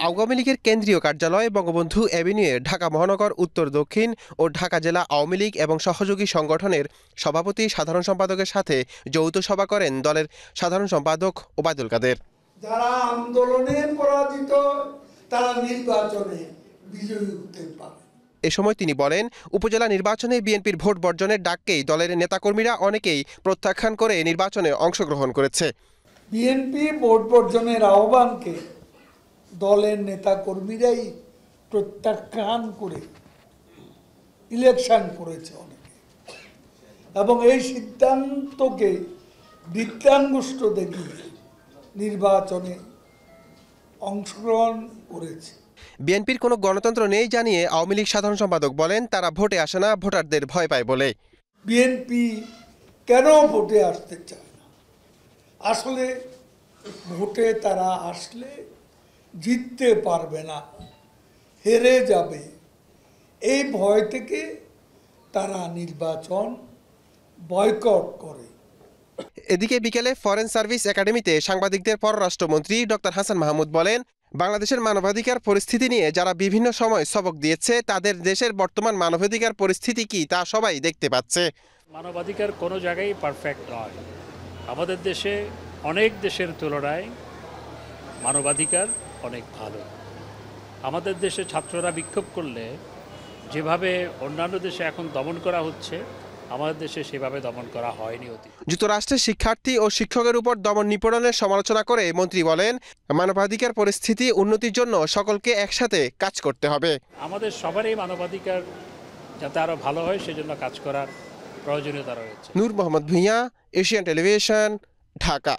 আওয়ামী লীগের কেন্দ্রীয় কার্যালয় বঙ্গবন্ধু এভিনিউয়ে ঢাকা মহানগর উত্তর দক্ষিণ ও ঢাকা জেলা আওয়ামী লীগ এবং সহযোগী সংগঠনের সভাপতি সাধারণ সম্পাদকের সাথে যৌথ সভা করেন দলের সাধারণ সম্পাদক ওবায়দুল কাদের। যারা আন্দোলনে পরাজিত তারা নির্বাচনে বিজয়ী হতে পারে। এ সময় তিনি বলেন, উপজেলা নির্বাচনে বিএনপির ভোট বর্জনের ডাককেই দলের নেতাকর্মীরা অনেকেই প্রত্যাখ্যান করে নির্বাচনে অংশগ্রহণ করেছে। বিএনপি ভোট বর্জনের আহ্বানকে দলের নেতাকর্মীরাই প্রত্যাখ্যান করে ইলেকশন করেছে অনেকে, এবং এই সিদ্ধান্তকে বিজ্ঞানগ্রস্ত দেখিয়ে নির্বাচনে অংশগ্রহণ করেছে। বিএনপির কোনো গণতন্ত্র নেই জানিয়ে আওয়ামী লীগ সাধারণ সম্পাদক বলেন, তারা ভোটে আসে না, ভোটারদের ভয় পায় বলে। বিএনপি কেন ভোটে আসতে চায় না? আসলে ভোটে তারা আসলে জিততে পারবে না, হেরে যাবে, এই ভয় থেকে তারা নির্বাচন বয়কট করে। এদিকে বিকেলে ফরেন সার্ভিস একাডেমিতে সাংবাদিকদের পররাষ্ট্রমন্ত্রী ডক্টর হাসান মাহমুদ বলেন, বাংলাদেশের মানবাধিকার পরিস্থিতি নিয়ে যারা বিভিন্ন সময় সবক দিয়েছে, তাদের দেশের বর্তমান মানবাধিকার পরিস্থিতি কি তা সবাই দেখতে পাচ্ছে। মানবাধিকার কোনো জায়গায় পারফেক্ট নয়। আমাদের দেশে অনেক দেশের তুলনায় মানবাধিকার অনেক ভালো। আমাদের দেশে ছাত্ররা বিক্ষোভ করলে যেভাবে অন্যান্য দেশে এখন দমন করা হচ্ছে, আমাদের দেশে সেভাবে দমন করা হয়নি অতীতে। যুক্তরাষ্ট্রের শিক্ষার্থী ও শিক্ষকের উপর দমন নিপীড়নের সমালোচনা করে মন্ত্রী বলেন, মানবাধিকার পরিস্থিতি উন্নতির জন্য সকলকে একসাথে কাজ করতে হবে। আমাদের সবারই মানবাধিকার যাতে আরও ভালো হয় সেজন্য কাজ করার প্রয়োজনীয়তা রয়েছে। নূর মোহাম্মদ ভূঁইয়া, এশিয়ান টেলিভিশন, ঢাকা।